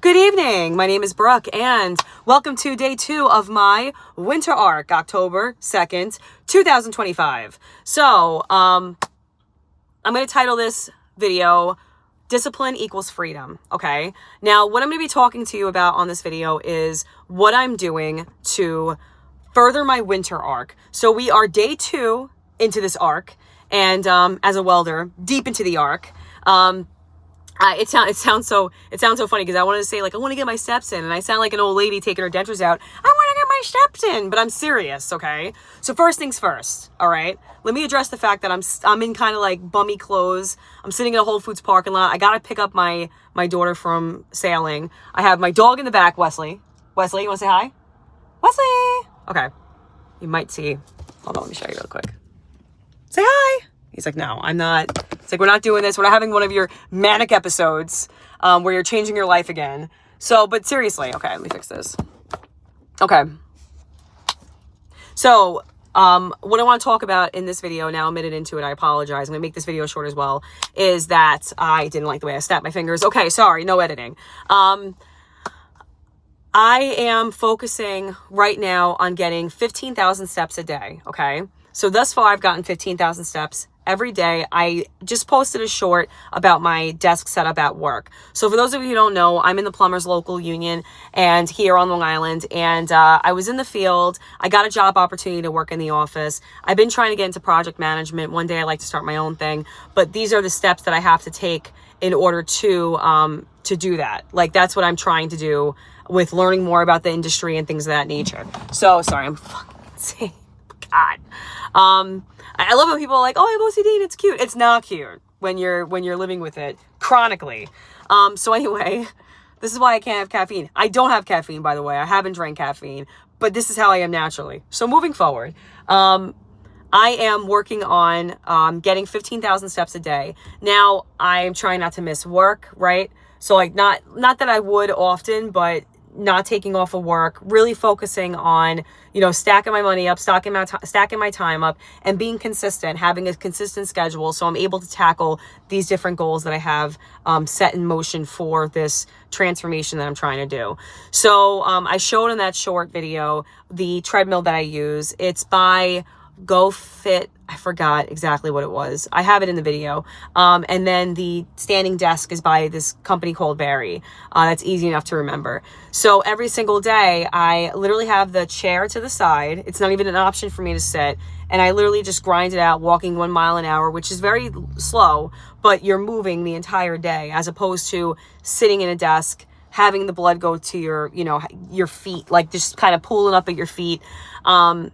Good evening. My name is Brooke, and welcome to day 2 of my winter arc, October 2nd, 2025. So, I'm going to title this video, Discipline Equals Freedom, okay? Now, what I'm going to be talking to you about on this video is what I'm doing to further my winter arc. So we are day 2 into this arc, and as a welder, deep into the arc. It sounds so funny because I wanted to say, like, I want to get my steps in, and I sound like an old lady taking her dentures out. I want to get my steps in, but I'm serious, okay? So first things first, all right? Let me address the fact that I'm in kind of like bummy clothes. I'm sitting in a Whole Foods parking lot. I got to pick up my daughter from sailing. I have my dog in the back, Wesley. Wesley, you want to say hi? Wesley! Okay. You might see. Hold on, let me show you real quick. Say hi! He's like, no, I'm not. It's like, we're not doing this. We're not having one of your manic episodes where you're changing your life again. So, but seriously, okay, let me fix this. Okay. So, what I want to talk about in this video, now I'm a minute into it, I apologize. I'm going to make this video short as well, is that I didn't like the way I snapped my fingers. Okay, sorry, no editing. I am focusing right now on getting 15,000 steps a day, okay? So thus far, I've gotten 15,000 steps every day. I just posted a short about my desk setup at work. So for those of you who don't know, I'm in the Plumbers Local Union and here on Long Island. And I was in the field. I got a job opportunity to work in the office. I've been trying to get into project management. One day I'd like to start my own thing. But these are the steps that I have to take in order to do that. Like, that's what I'm trying to do with learning more about the industry and things of that nature. So, sorry, I'm fucking insane. God. I love when people are like, oh, I have OCD and it's cute. It's not cute when you're living with it chronically. So anyway, this is why I can't have caffeine. I don't have caffeine, by the way. I haven't drank caffeine, but this is how I am naturally. So moving forward, I am working on getting 15,000 steps a day. Now, I'm trying not to miss work, right? So like not that I would often, but not taking off of work, really focusing on, stacking my money up, stacking my time up, and being consistent, having a consistent schedule so I'm able to tackle these different goals that I have set in motion for this transformation that I'm trying to do. So I showed in that short video the treadmill that I use. It's by GoFit. I forgot exactly what it was. I have it in the video. And then the standing desk is by this company called Barry. That's easy enough to remember. So every single day, I literally have the chair to the side. It's not even an option for me to sit. And I literally just grind it out, walking 1 mile an hour, which is very slow, but you're moving the entire day as opposed to sitting in a desk, having the blood go to your feet, like just kind of pooling up at your feet. And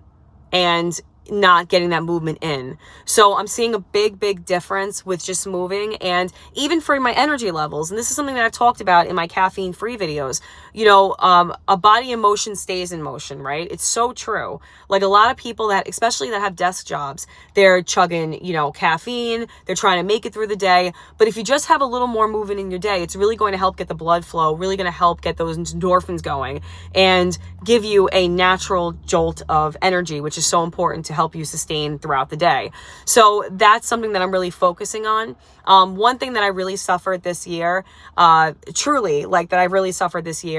not getting that movement in. So I'm seeing a big difference with just moving, and even for my energy levels. And this is something that I've talked about in my caffeine-free videos. A body in motion stays in motion, right? It's so true. Like a lot of people especially that have desk jobs, they're chugging, caffeine, they're trying to make it through the day. But if you just have a little more movement in your day, it's really going to help get the blood flow, really going to help get those endorphins going and give you a natural jolt of energy, which is so important to help you sustain throughout the day. So that's something that I'm really focusing on. One thing that I really suffered this year,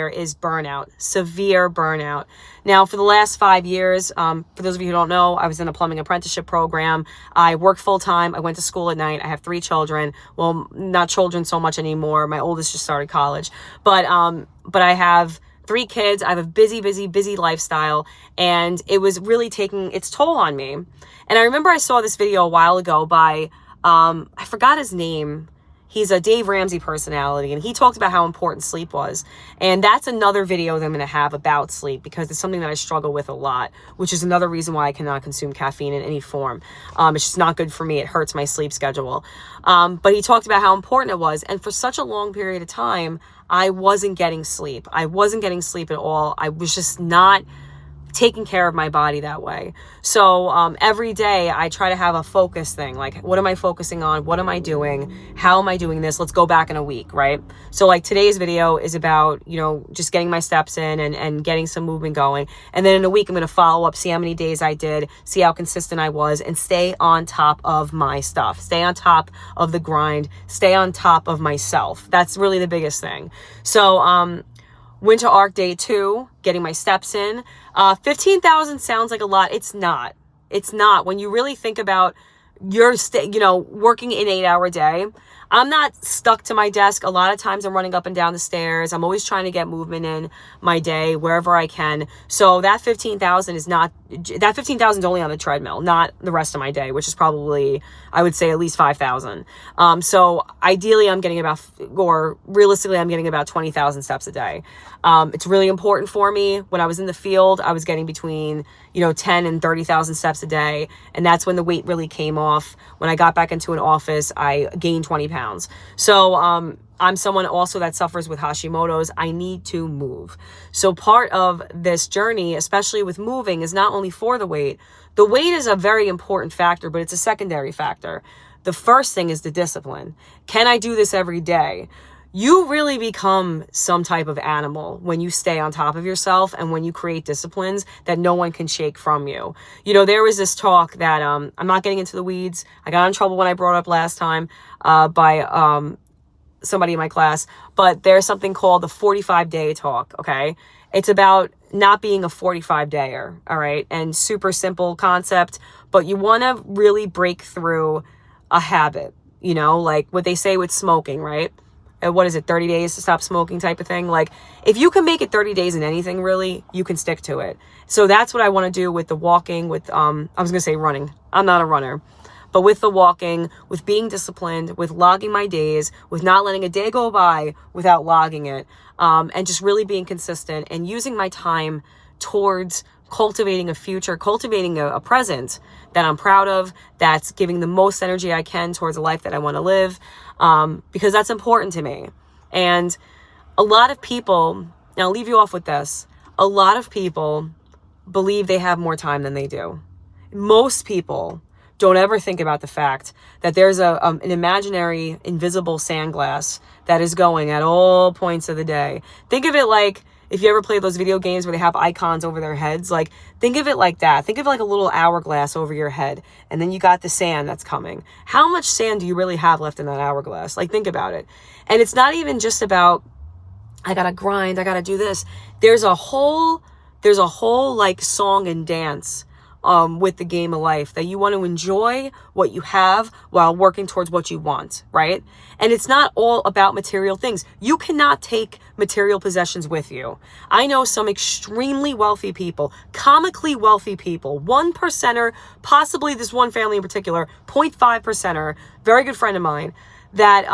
is burnout, severe burnout. Now, for the last 5 years, for those of you who don't know, I was in a plumbing apprenticeship program. I worked full time. I went to school at night. I have 3 children. Well, not children so much anymore. My oldest just started college, but I have 3 kids. I have a busy lifestyle, and it was really taking its toll on me. And I remember I saw this video a while ago by, I forgot his name. He's a Dave Ramsey personality, and he talked about how important sleep was. And that's another video that I'm going to have about sleep, because it's something that I struggle with a lot, which is another reason why I cannot consume caffeine in any form. It's just not good for me. It hurts my sleep schedule. But he talked about how important it was. And for such a long period of time, I wasn't getting sleep. I wasn't getting sleep at all. I was just not taking care of my body that way. So every day I try to have a focus thing. Like, what am I focusing on? What am I doing? How am I doing this? Let's go back in a week, right? So like today's video is about, you know, just getting my steps in and getting some movement going. And then in a week, I'm going to follow up, see how many days I did, see how consistent I was, and stay on top of my stuff. Stay on top of the grind. Stay on top of myself. That's really the biggest thing. So, Winter Arc Day 2, getting my steps in. 15,000 sounds like a lot. It's not. It's not. When you really think about your, working an 8-hour day, I'm not stuck to my desk. A lot of times I'm running up and down the stairs. I'm always trying to get movement in my day wherever I can. So that 15,000 is only on the treadmill, not the rest of my day, which is probably, I would say, at least 5,000. So ideally I'm getting realistically, I'm getting about 20,000 steps a day. It's really important for me. When I was in the field, I was getting between, 10 and 30,000 steps a day. And that's when the weight really came off. When I got back into an office, I gained 20 pounds. So, I'm someone also that suffers with Hashimoto's. I need to move. So part of this journey, especially with moving, is not only for the weight. The weight is a very important factor, but it's a secondary factor. The first thing is the discipline. Can I do this every day? You really become some type of animal when you stay on top of yourself and when you create disciplines that no one can shake from you. There was this talk that, I'm not getting into the weeds. I got in trouble when I brought it up last time, by, somebody in my class, but there's something called the 45-day talk. Okay. It's about not being a 45-dayer. All right. And super simple concept, but you want to really break through a habit, like what they say with smoking, right? What is it? 30 days to stop smoking type of thing. Like, if you can make it 30 days in anything, really, you can stick to it. So that's what I want to do with the walking, with, I was going to say running. I'm not a runner. But with the walking, with being disciplined, with logging my days, with not letting a day go by without logging it, and just really being consistent and using my time towards cultivating a future, cultivating a present that I'm proud of, that's giving the most energy I can towards a life that I want to live, because that's important to me. And a lot of people, and I'll leave you off with this, a lot of people believe they have more time than they do. Most people don't ever think about the fact that there's an imaginary, invisible sandglass that is going at all points of the day. Think of it like, if you ever play those video games where they have icons over their heads, like, think of it like that. Think of it like a little hourglass over your head, and then you got the sand that's coming. How much sand do you really have left in that hourglass? Like, think about it. And it's not even just about, I gotta grind, I gotta do this. There's a whole like song and dance with the game of life, that you want to enjoy what you have while working towards what you want, right? And it's not all about material things. You cannot take material possessions with you. I know some extremely wealthy people, comically wealthy people, 1%er, possibly this one family in particular, 0.5%er, very good friend of mine, that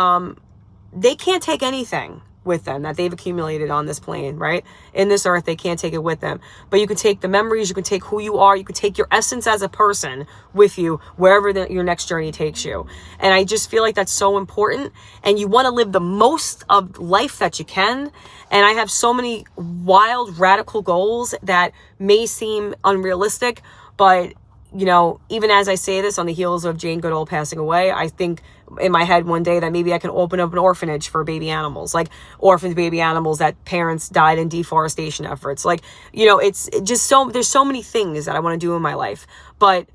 they can't take anything with them that they've accumulated on this plane, right? In this earth, they can't take it with them. But you can take the memories, you can take who you are, you can take your essence as a person with you wherever your next journey takes you. And I just feel like that's so important. And you want to live the most of life that you can. And I have so many wild, radical goals that may seem unrealistic, but even as I say this on the heels of Jane Goodall passing away, I think in my head one day that maybe I can open up an orphanage for baby animals, like orphaned baby animals that parents died in deforestation efforts. Like, it's just there's so many things that I want to do in my life, but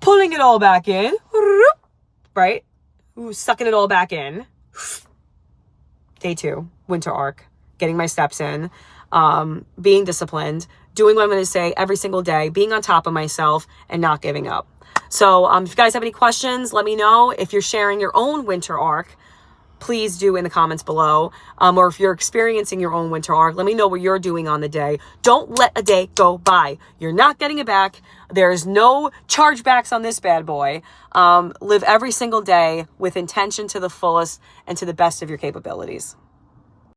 pulling it all back in, right? Sucking it all back in. Day 2, Winter Arc, getting my steps in, being disciplined, doing what I'm going to say every single day, being on top of myself, and not giving up. So if you guys have any questions, let me know. If you're sharing your own Winter Arc, please do in the comments below. Or if you're experiencing your own Winter Arc, let me know what you're doing on the day. Don't let a day go by. You're not getting it back. There's no chargebacks on this bad boy. Live every single day with intention to the fullest and to the best of your capabilities.